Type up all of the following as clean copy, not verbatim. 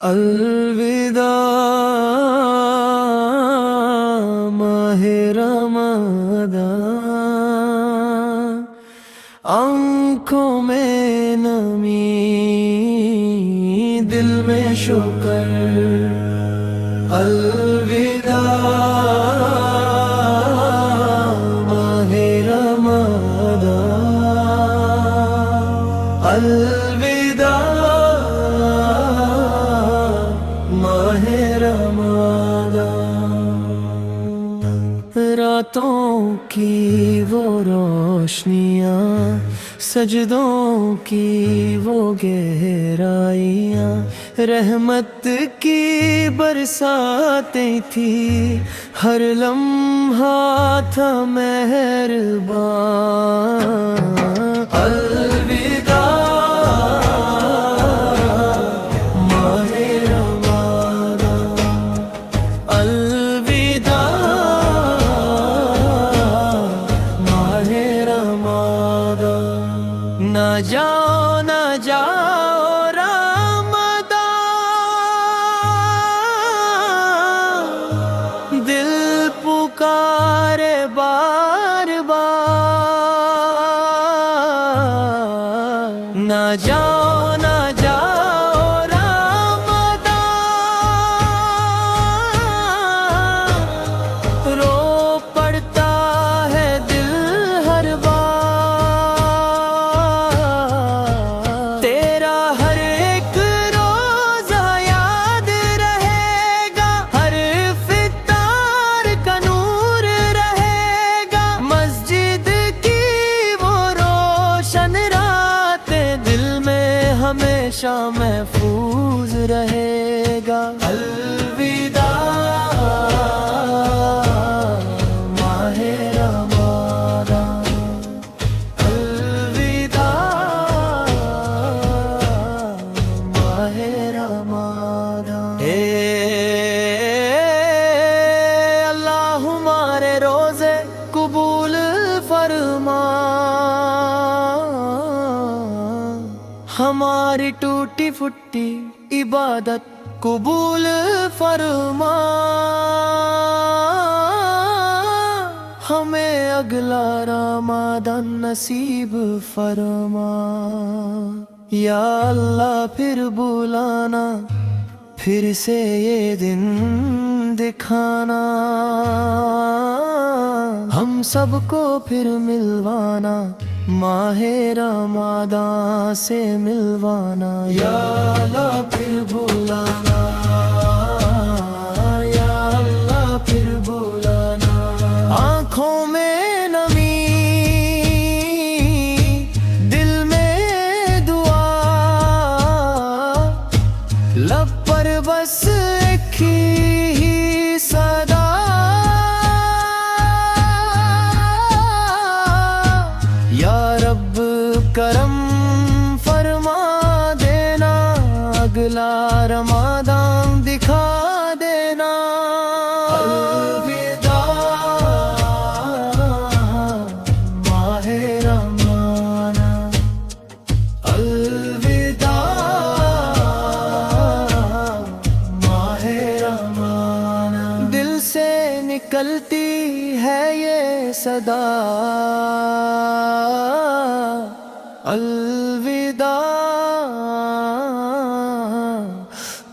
الوداع ماہ رمضان، آنکھوں میں نمی دل میں شکر۔ الوداع ماہ رمضان، الوداع ماہ رمضان۔ راتوں کی وہ روشنیاں، سجدوں کی وہ گہرائیاں، رحمت کی برساتیں تھی، ہر لمحہ تھا مہربان۔ نہ جاؤ نہ جاؤ رمضان، دل پکارے بار بار۔ نہ جاؤ نہ جاؤ رمضان، رو پڑتا ہے دل ہر بار۔ ہمیشہ محفوظ رہے گا۔ الوداع ماہ رمضان، الوداع ماہ رمضان۔ اے اللہ ہمارے روزے قبول فرما، ہماری ٹوٹی پھوٹی عبادت قبول فرما، ہمیں اگلا رمضان نصیب فرما۔ یا اللہ پھر بلانا، پھر سے یہ دن دکھانا، ہم سب کو پھر ملوانا، ماہ رمضان سے ملوانا۔ یا اللہ پھر بلانا، یا اللہ پھر بلانا۔ آنکھوں میں نمی، دل میں دعا، لب پر بس ایک ہی صدا، یا رب کرم فرما دینا، اگلا رمضان دکھا دینا۔ الوداع ماہ رمضان، الوداع ماہ رمضان۔ دل سے نکلتی ہے یہ صدا، الوداع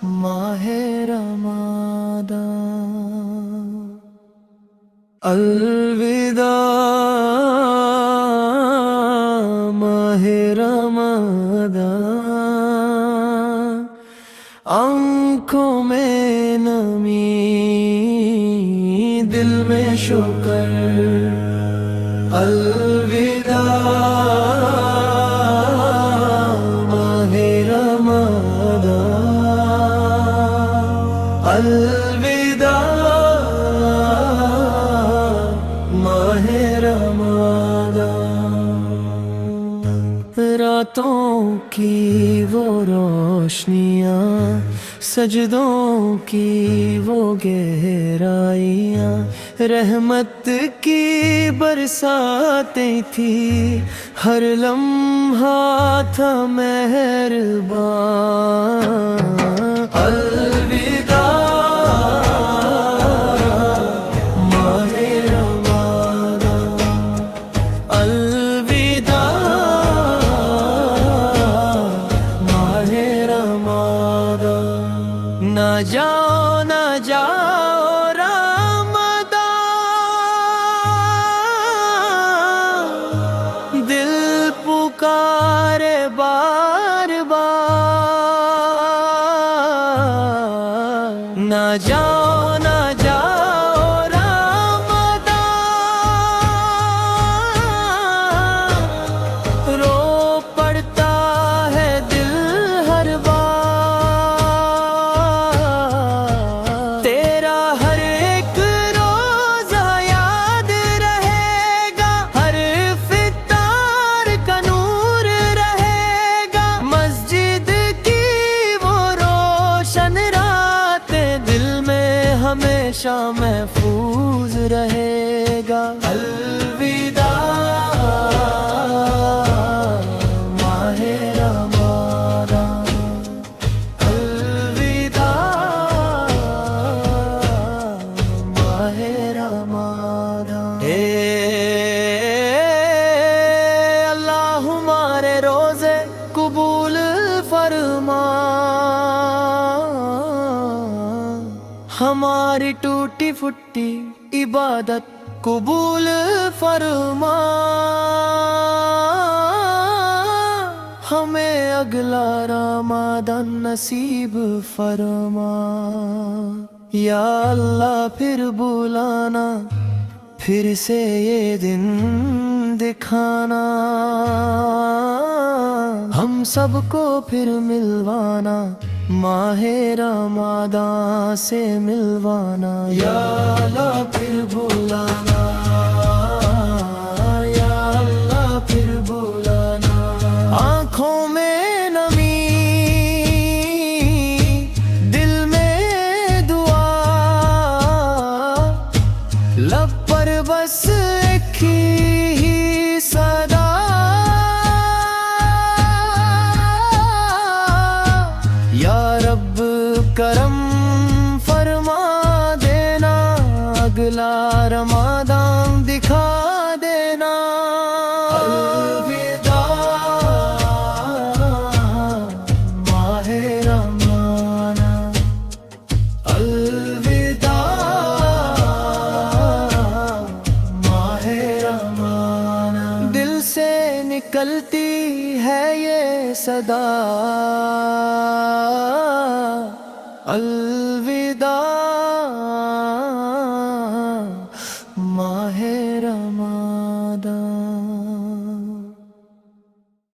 ماہ رمضان، الوداع ماہ رمضان، آنکھوں میں نمی دل میں شکر۔ الوداع الوداع ماہ رمضان۔ راتوں کی وہ روشنیاں، سجدوں کی وہ گہرائیاں، رحمت کی برساتیں تھی، ہر لمحہ تھا مہربان۔ الوداع ماہ رمضان، الوداع ماہ رمضان، نہ جاؤ نہ جاؤ رمضان، دل پکارے بار بار، نہ جاؤ نہ جاؤ رمضان، رو پڑتا ہے دل ہر بار، تیرا ہر ایک روزہ یاد رہے گا، ہر فطار کا نور رہے گا، مسجد کی وہ روشن راتیں دل میں ہمیشہ محفوظ رہے گا۔ الوداع ماہ رمضان، الوداع ماہ رمضان، اے اللہ ہمارے روزے قبول فرما، ہماری ٹوٹی پھوٹی عبادت قبول فرما، ہمیں اگلا رمضان نصیب فرما، یا اللہ پھر بلانا، پھر سے یہ دن دکھانا، ہم سب کو پھر ملوانا، ماہ رمضان سے ملوانا، یا اللہ پھر بلانا، یا اللہ پھر بلانا، آنکھوں میں نمی، دل میں دعا، لب پر بس ایک ہی صدا، یا رب کرم فرما دینا، اگلا رمضان دکھا دینا۔ الوداع ماہ رمضان، الوداع ماہ رمضان، دل سے نکلتی ہے یہ صدا، الوداع